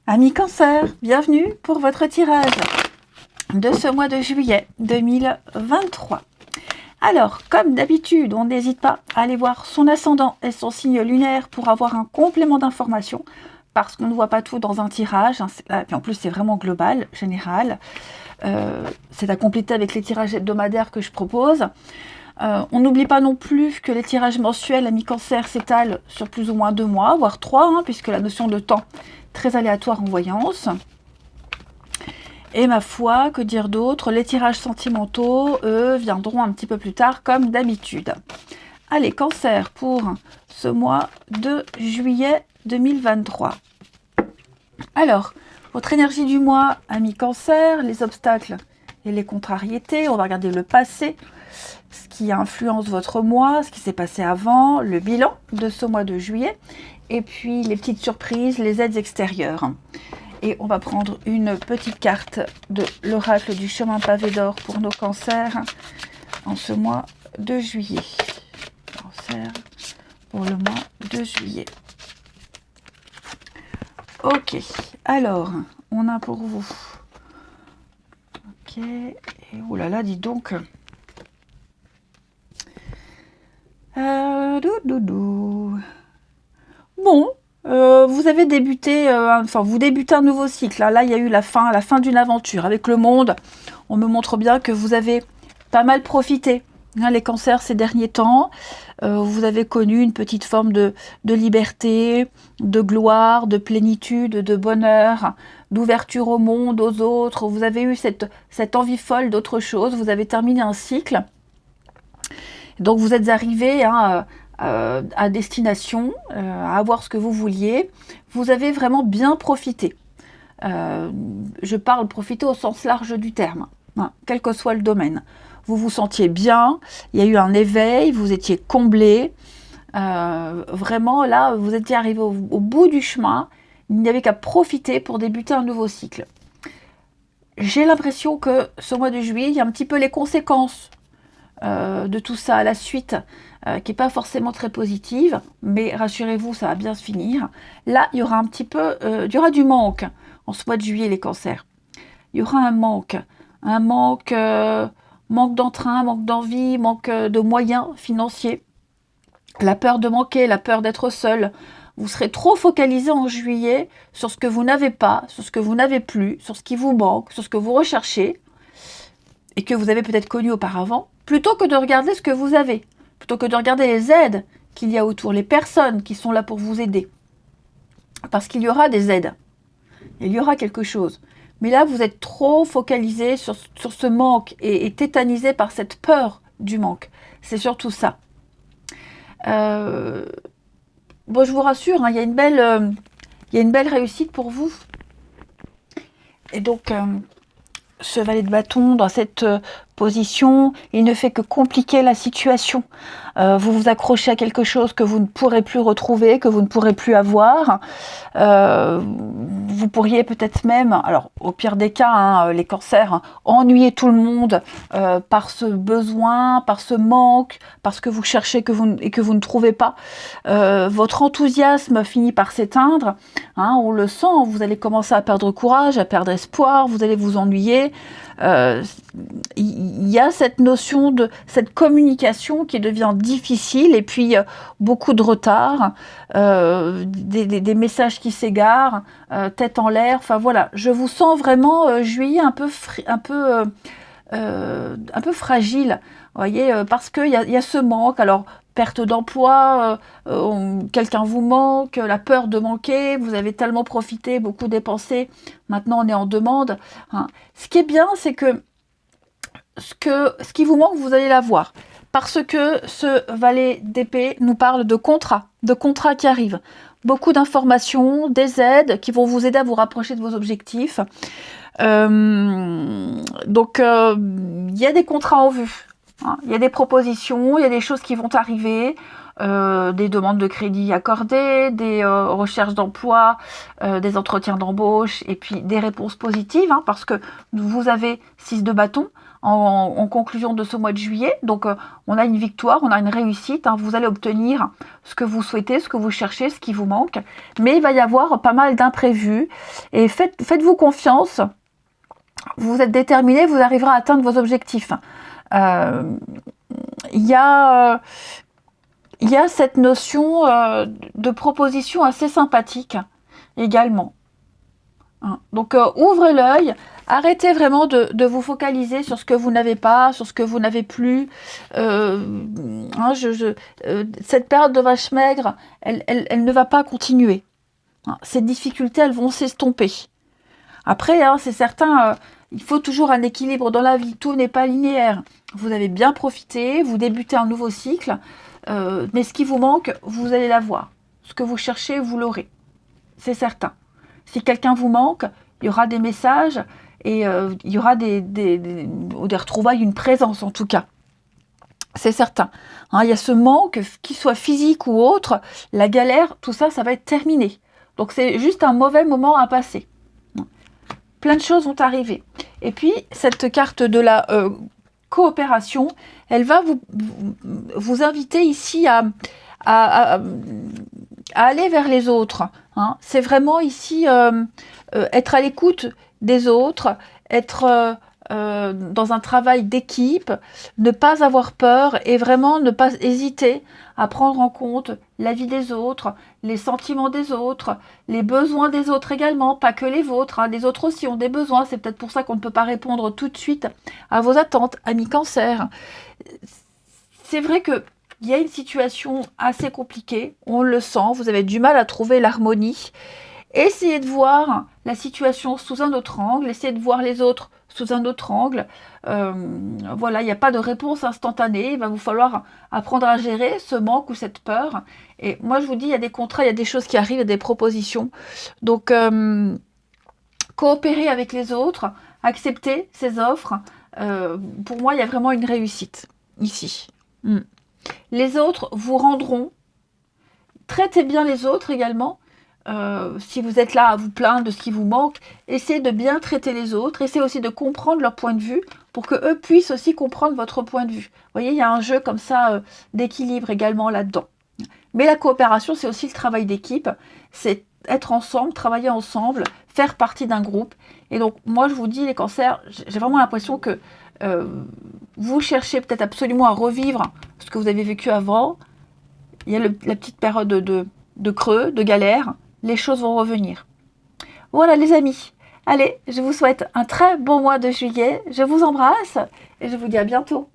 Amis Cancer, bienvenue pour votre tirage de ce mois de juillet 2023. Alors, comme d'habitude, on n'hésite pas à aller voir son ascendant et son signe lunaire pour avoir un complément d'information, parce qu'on ne voit pas tout dans un tirage, et en plus c'est vraiment global, général. C'est à compléter avec les tirages hebdomadaires que je propose. On n'oublie pas non plus que les tirages mensuels Amis Cancer s'étalent sur plus ou moins 2 mois, voire 3, puisque la notion de temps très aléatoire en voyance. Et ma foi, que dire d'autre? Les tirages sentimentaux, eux, viendront un petit peu plus tard, comme d'habitude. Allez, Cancer, pour ce mois de juillet 2023. Alors, votre énergie du mois, Amis Cancer, les obstacles et les contrariétés. On va regarder le passé, ce qui influence votre mois, ce qui s'est passé avant, le bilan de ce mois de juillet, et puis les petites surprises, les aides extérieures. Et on va prendre une petite carte de l'oracle du chemin pavé d'or pour nos cancers en ce mois de juillet. Cancer pour le mois de juillet. Ok, alors, on a pour vous. Ok, et oh là là, dis donc. Bon, vous avez débuté, vous débutez un nouveau cycle. Là, il y a eu la fin d'une aventure. Avec le monde, on me montre bien que vous avez pas mal profité, les cancers, ces derniers temps. Vous avez connu une petite forme de liberté, de gloire, de plénitude, de bonheur, d'ouverture au monde, aux autres. Vous avez eu cette envie folle d'autre chose. Vous avez terminé un cycle. Donc, vous êtes arrivé à destination, à avoir ce que vous vouliez. Vous avez vraiment bien profité. Je parle profiter au sens large du terme, quel que soit le domaine. Vous vous sentiez bien, il y a eu un éveil, vous étiez comblé. Vraiment, là, vous étiez arrivé au bout du chemin. Il n'y avait qu'à profiter pour débuter un nouveau cycle. J'ai l'impression que ce mois de juillet, il y a un petit peu les conséquences de tout ça à la suite, qui n'est pas forcément très positive, mais rassurez-vous, ça va bien se finir. Là, il y aura un petit peu, il y aura du manque en ce mois de juillet, les cancers. Il y aura un manque d'entrain, manque d'envie, manque de moyens financiers, la peur de manquer, la peur d'être seul. Vous serez trop focalisé en juillet sur ce que vous n'avez pas, sur ce que vous n'avez plus, sur ce qui vous manque, sur ce que vous recherchez, et que vous avez peut-être connu auparavant, plutôt que de regarder ce que vous avez, plutôt que de regarder les aides qu'il y a autour, les personnes qui sont là pour vous aider. Parce qu'il y aura des aides, il y aura quelque chose. Mais là, vous êtes trop focalisé sur ce manque et tétanisé par cette peur du manque. C'est surtout ça. Bon, je vous rassure, il y a une belle réussite pour vous. Et donc, ce valet de bâton dans cette position, il ne fait que compliquer la situation. Vous vous accrochez à quelque chose que vous ne pourrez plus retrouver, que vous ne pourrez plus avoir. Vous pourriez peut-être même, alors au pire des cas, les cancers, ennuyer tout le monde par ce besoin, par ce manque, parce que vous cherchez et que vous ne trouvez pas. Votre enthousiasme finit par s'éteindre. On le sent, vous allez commencer à perdre courage, à perdre espoir, vous allez vous ennuyer. Il y a cette notion de cette communication qui devient difficile et puis beaucoup de retard, des messages qui s'égarent, tête en l'air. Enfin voilà, je vous sens vraiment juillet un peu fragile, voyez, parce qu'il y a ce manque. Alors perte d'emploi, quelqu'un vous manque, la peur de manquer, vous avez tellement profité, beaucoup dépensé, maintenant on est en demande. Ce qui est bien, c'est que ce qui vous manque, vous allez l'avoir. Parce que ce valet d'épée nous parle de contrats qui arrivent. Beaucoup d'informations, des aides qui vont vous aider à vous rapprocher de vos objectifs. Donc, il y a des contrats en vue. Il y a des propositions, il y a des choses qui vont arriver. des demandes de crédit accordées, des recherches d'emploi, des entretiens d'embauche, et puis des réponses positives, hein, parce que vous avez 6 de bâton en conclusion de ce mois de juillet. Donc on a une victoire, on a une réussite, hein, vous allez obtenir ce que vous souhaitez, ce que vous cherchez, ce qui vous manque, mais il va y avoir pas mal d'imprévus, et faites-vous confiance, vous êtes déterminé, vous arriverez à atteindre vos objectifs. Il y a cette notion de proposition assez sympathique également. Hein. Donc ouvrez l'œil, arrêtez vraiment de vous focaliser sur ce que vous n'avez pas, sur ce que vous n'avez plus. Hein, cette période de vache maigre, elle ne va pas continuer. Hein. Ces difficultés, elles vont s'estomper. Après, hein, c'est certain, il faut toujours un équilibre dans la vie, tout n'est pas linéaire. Vous avez bien profité, vous débutez un nouveau cycle, mais ce qui vous manque, vous allez l'avoir. Ce que vous cherchez, vous l'aurez. C'est certain. Si quelqu'un vous manque, il y aura des messages et il y aura des retrouvailles, une présence en tout cas. C'est certain. Hein, il y a ce manque, qu'il soit physique ou autre, la galère, tout ça, ça va être terminé. Donc c'est juste un mauvais moment à passer. Plein de choses vont arriver. Et puis, cette carte de la coopération, elle va vous inviter ici à aller vers les autres. Hein. C'est vraiment ici être à l'écoute des autres, être dans un travail d'équipe, ne pas avoir peur et vraiment ne pas hésiter à prendre en compte la vie des autres, les sentiments des autres, les besoins des autres également, pas que les vôtres, hein. Les autres aussi ont des besoins, c'est peut-être pour ça qu'on ne peut pas répondre tout de suite à vos attentes, amis Cancer. C'est vrai que il y a une situation assez compliquée, on le sent, vous avez du mal à trouver l'harmonie. Essayez de voir la situation sous un autre angle, essayez de voir les autres sous un autre angle. Voilà, il n'y a pas de réponse instantanée, il va vous falloir apprendre à gérer ce manque ou cette peur. Et moi, je vous dis, il y a des contrats, il y a des choses qui arrivent, il y a des propositions. Donc, coopérer avec les autres, accepter ces offres, pour moi, il y a vraiment une réussite ici. Les autres vous rendront. Traitez bien les autres également. Si vous êtes là à vous plaindre de ce qui vous manque, essayez de bien traiter les autres, essayez aussi de comprendre leur point de vue pour que eux puissent aussi comprendre votre point de vue. Vous voyez, il y a un jeu comme ça d'équilibre également là-dedans. Mais la coopération, c'est aussi le travail d'équipe, c'est être ensemble, travailler ensemble, faire partie d'un groupe. Et donc, moi, je vous dis, les cancers, j'ai vraiment l'impression que vous cherchez peut-être absolument à revivre ce que vous avez vécu avant. Il y a la petite période de creux, de galère. Les choses vont revenir. Voilà les amis. Allez, je vous souhaite un très bon mois de juillet. Je vous embrasse et je vous dis à bientôt.